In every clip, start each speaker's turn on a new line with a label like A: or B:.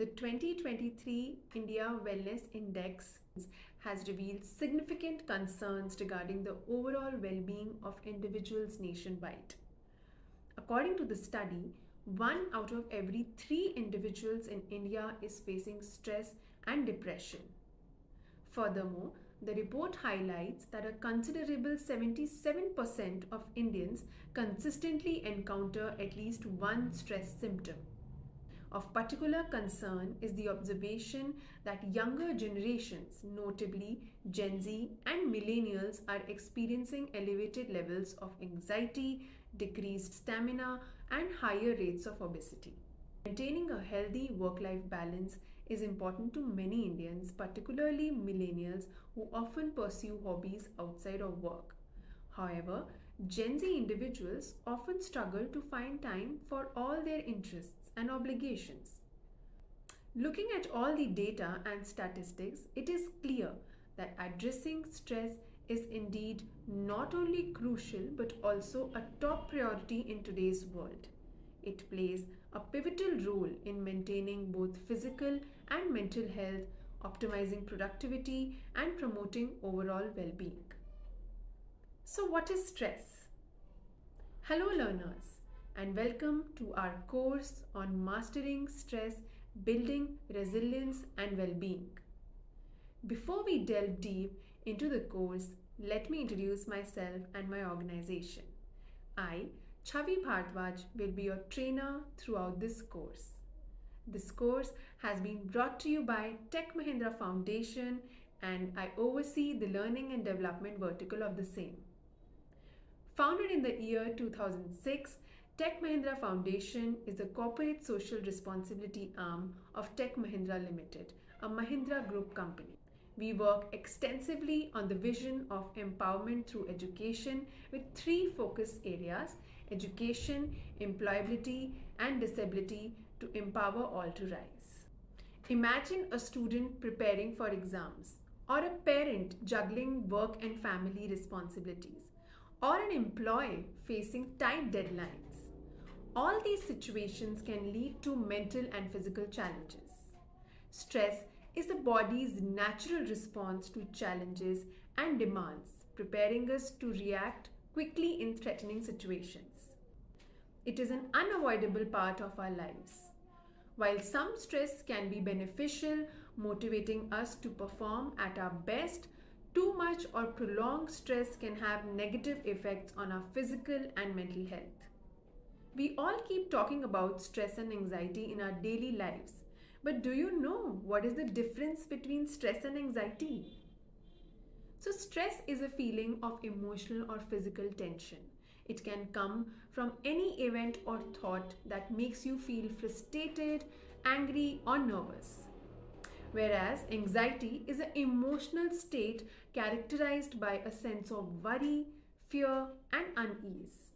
A: The 2023 India Wellness Index has revealed significant concerns regarding the overall well-being of individuals nationwide. According to the study, 1 out of every 3 individuals in India is facing stress and depression. Furthermore, the report highlights that a considerable 77% of Indians consistently encounter at least one stress symptom. Of particular concern is the observation that younger generations, notably Gen Z and millennials, are experiencing elevated levels of anxiety, decreased stamina, and higher rates of obesity. Maintaining a healthy work-life balance is important to many Indians, particularly millennials who often pursue hobbies outside of work. However, Gen Z individuals often struggle to find time for all their interests and obligations. Looking at all the data and statistics, it is clear that addressing stress is indeed not only crucial but also a top priority in today's world. It plays a pivotal role in maintaining both physical and mental health, optimizing productivity, and promoting overall well-being. So, what is stress? Hello, learners, and welcome to our course on mastering stress, building resilience, and well-being. Before we delve deep into the course, let me introduce myself and my organization. I, Chavi Bhardwaj, will be your trainer throughout this course. This course has been brought to you by Tech Mahindra Foundation, and I oversee the learning and development vertical of the same. Founded in the year 2006, Tech Mahindra Foundation is the corporate social responsibility arm of Tech Mahindra Limited, a Mahindra Group company. We work extensively on the vision of empowerment through education with 3 focus areas: education, employability, and disability, to empower all to rise. Imagine a student preparing for exams, or a parent juggling work and family responsibilities, or an employee facing tight deadlines. All these situations can lead to mental and physical challenges. Stress is the body's natural response to challenges and demands, preparing us to react quickly in threatening situations. It is an unavoidable part of our lives. While some stress can be beneficial, motivating us to perform at our best, too much or prolonged stress can have negative effects on our physical and mental health. We all keep talking about stress and anxiety in our daily lives, but do you know what is the difference between stress and anxiety? So, stress is a feeling of emotional or physical tension. It can come from any event or thought that makes you feel frustrated, angry, or nervous. Whereas anxiety is an emotional state characterized by a sense of worry, fear, and unease.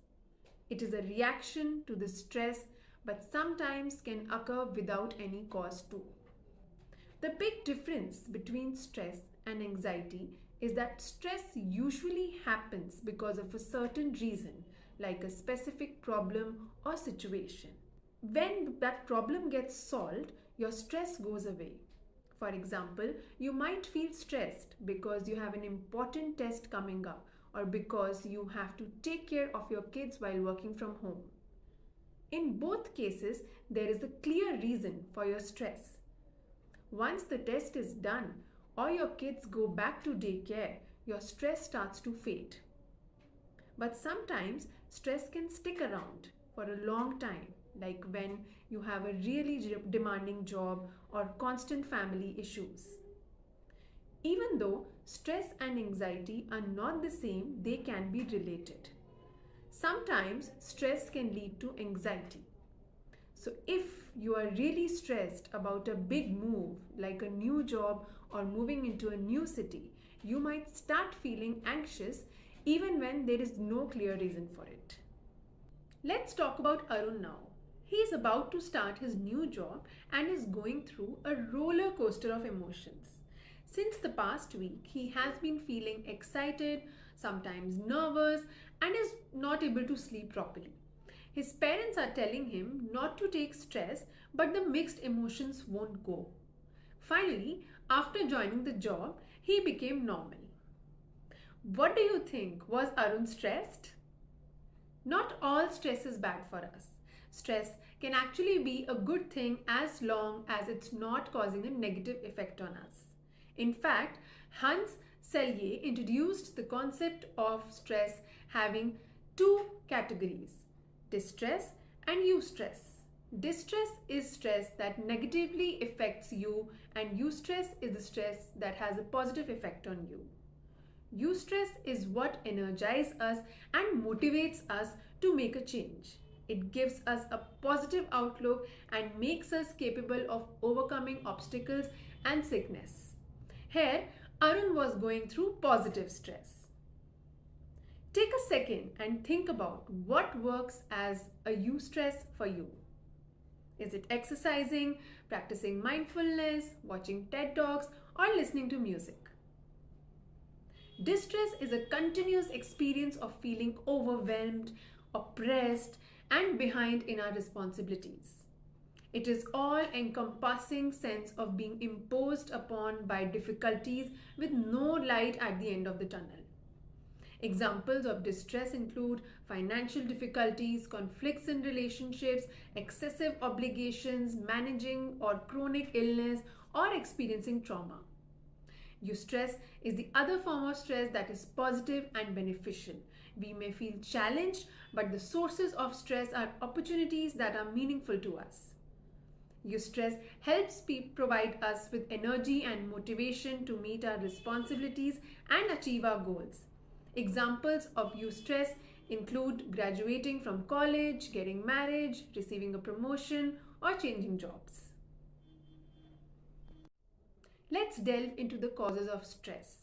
A: It is a reaction to the stress, but sometimes can occur without any cause too. The big difference between stress and anxiety is that stress usually happens because of a certain reason, like a specific problem or situation. When that problem gets solved, your stress goes away. For example, you might feel stressed because you have an important test coming up, or because you have to take care of your kids while working from home. In both cases, there is a clear reason for your stress. Once the test is done or your kids go back to daycare, your stress starts to fade. But sometimes stress can stick around for a long time, like when you have a really demanding job or constant family issues. Even though stress and anxiety are not the same, they can be related. Sometimes stress can lead to anxiety. So if you are really stressed about a big move, like a new job or moving into a new city, you might start feeling anxious even when there is no clear reason for it. Let's talk about Arun now. He is about to start his new job and is going through a roller coaster of emotions. Since the past week, he has been feeling excited, sometimes nervous, and is not able to sleep properly. His parents are telling him not to take stress, but the mixed emotions won't go. Finally, after joining the job, he became normal. What do you think? Was Arun stressed? Not all stress is bad for us. Stress can actually be a good thing as long as it's not causing a negative effect on us. In fact, Hans Selye introduced the concept of stress having two categories: distress and eustress. Distress is stress that negatively affects you, and eustress is the stress that has a positive effect on you. Eustress is what energizes us and motivates us to make a change. It gives us a positive outlook and makes us capable of overcoming obstacles and sickness. Here, Arun was going through positive stress. Take a second and think about what works as a eustress for you. Is it exercising, practicing mindfulness, watching TED Talks, or listening to music? Distress is a continuous experience of feeling overwhelmed, oppressed, and behind in our responsibilities. It is all-encompassing sense of being imposed upon by difficulties with no light at the end of the tunnel. Examples of distress include financial difficulties, conflicts in relationships, excessive obligations, managing or chronic illness, or experiencing trauma. Eustress is the other form of stress that is positive and beneficial. We may feel challenged, but the sources of stress are opportunities that are meaningful to us. Eustress helps provide us with energy and motivation to meet our responsibilities and achieve our goals. Examples of eustress include graduating from college, getting married, receiving a promotion, or changing jobs. Let's delve into the causes of stress.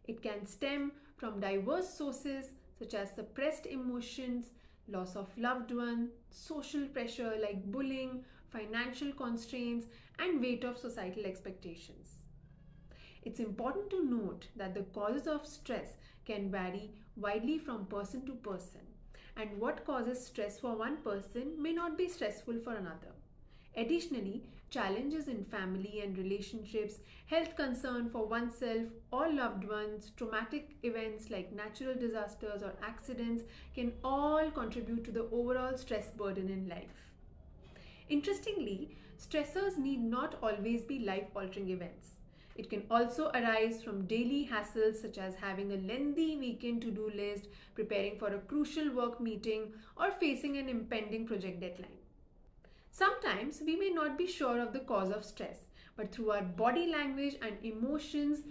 A: It can stem from diverse sources such as suppressed emotions, loss of loved one, social pressure like bullying, financial constraints, and weight of societal expectations. It's important to note that the causes of stress can vary widely from person to person, and what causes stress for one person may not be stressful for another. Additionally, challenges in family and relationships, health concern for oneself or loved ones, traumatic events like natural disasters or accidents can all contribute to the overall stress burden in life. Interestingly, stressors need not always be life-altering events. It can also arise from daily hassles such as having a lengthy weekend to-do list, preparing for a crucial work meeting, or facing an impending project deadline. Sometimes we may not be sure of the cause of stress, but through our body language and emotions,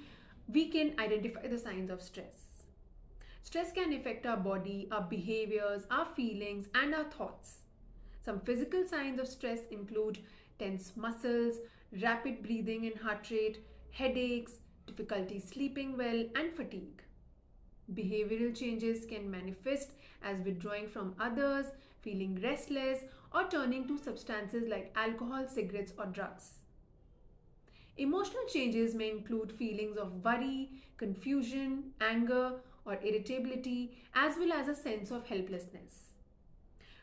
A: we can identify the signs of stress. Stress can affect our body, our behaviors, our feelings, and our thoughts. Some physical signs of stress include tense muscles, rapid breathing and heart rate, headaches, difficulty sleeping well, and fatigue. Behavioral changes can manifest as withdrawing from others, feeling restless, or turning to substances like alcohol, cigarettes, or drugs. Emotional changes may include feelings of worry, confusion, anger, or irritability, as well as a sense of helplessness.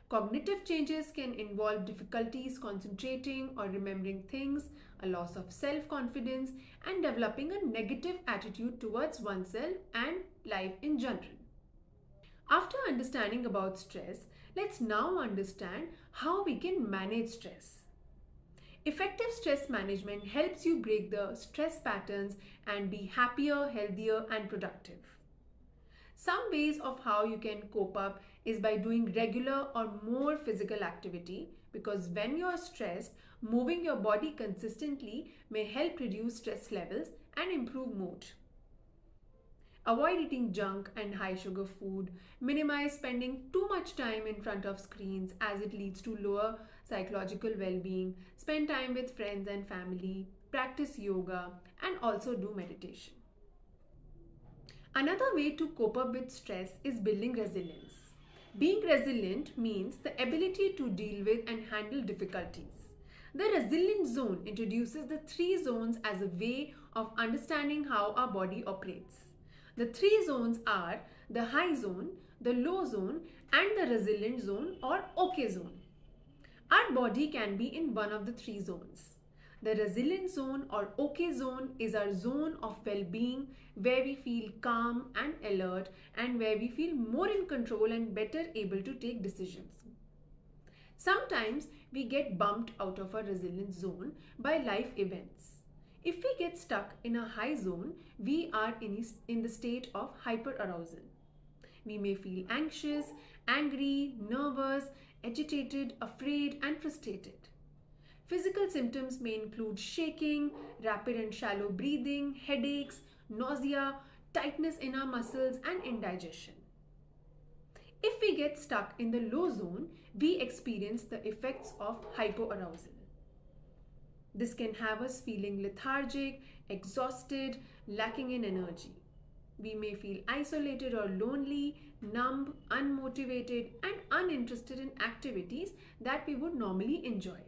A: Cognitive changes can involve difficulties concentrating or remembering things, a loss of self-confidence, and developing a negative attitude towards oneself and life in general. After understanding about stress, let's now understand how we can manage stress. Effective stress management helps you break the stress patterns and be happier, healthier, and productive. Some ways of how you can cope up is by doing regular or more physical activity, because when you're stressed, moving your body consistently may help reduce stress levels and improve mood. Avoid eating junk and high sugar food. Minimize spending too much time in front of screens as it leads to lower psychological well-being. Spend time with friends and family. Practice yoga and also do meditation. Another way to cope up with stress is building resilience. Being resilient means the ability to deal with and handle difficulties. The resilience zone introduces the three zones as a way of understanding how our body operates. The three zones are the high zone, the low zone, and the resilient zone or OK zone. Our body can be in one of the three zones. The resilient zone or OK zone is our zone of well being where we feel calm and alert and where we feel more in control and better able to take decisions. Sometimes we get bumped out of our resilient zone by life events. If we get stuck in a high zone, we are in the state of hyperarousal. We may feel anxious, angry, nervous, agitated, afraid, and frustrated. Physical symptoms may include shaking, rapid and shallow breathing, headaches, nausea, tightness in our muscles, and indigestion. If we get stuck in the low zone, we experience the effects of hypoarousal. This can have us feeling lethargic, exhausted, lacking in energy. We may feel isolated or lonely, numb, unmotivated, and uninterested in activities that we would normally enjoy.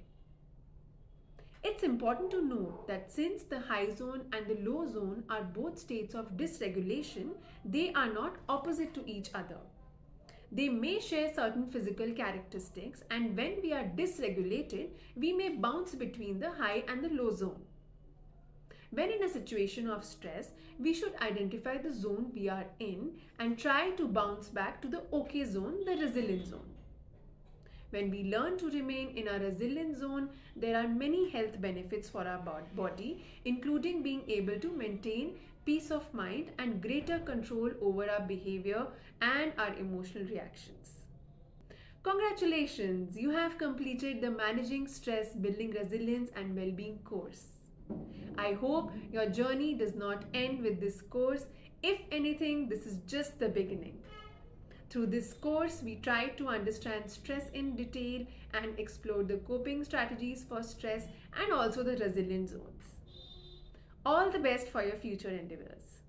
A: It's important to note that since the high zone and the low zone are both states of dysregulation, they are not opposite to each other. They may share certain physical characteristics, and when we are dysregulated, we may bounce between the high and the low zone. When in a situation of stress, we should identify the zone we are in and try to bounce back to the OK zone, the resilient zone. When we learn to remain in a resilient zone, there are many health benefits for our body, including being able to maintain peace of mind and greater control over our behavior and our emotional reactions. Congratulations! You have completed the Managing Stress, Building Resilience and Wellbeing course. I hope your journey does not end with this course. If anything, this is just the beginning. Through this course, we try to understand stress in detail and explore the coping strategies for stress and also the resilient zones. All the best for your future endeavors.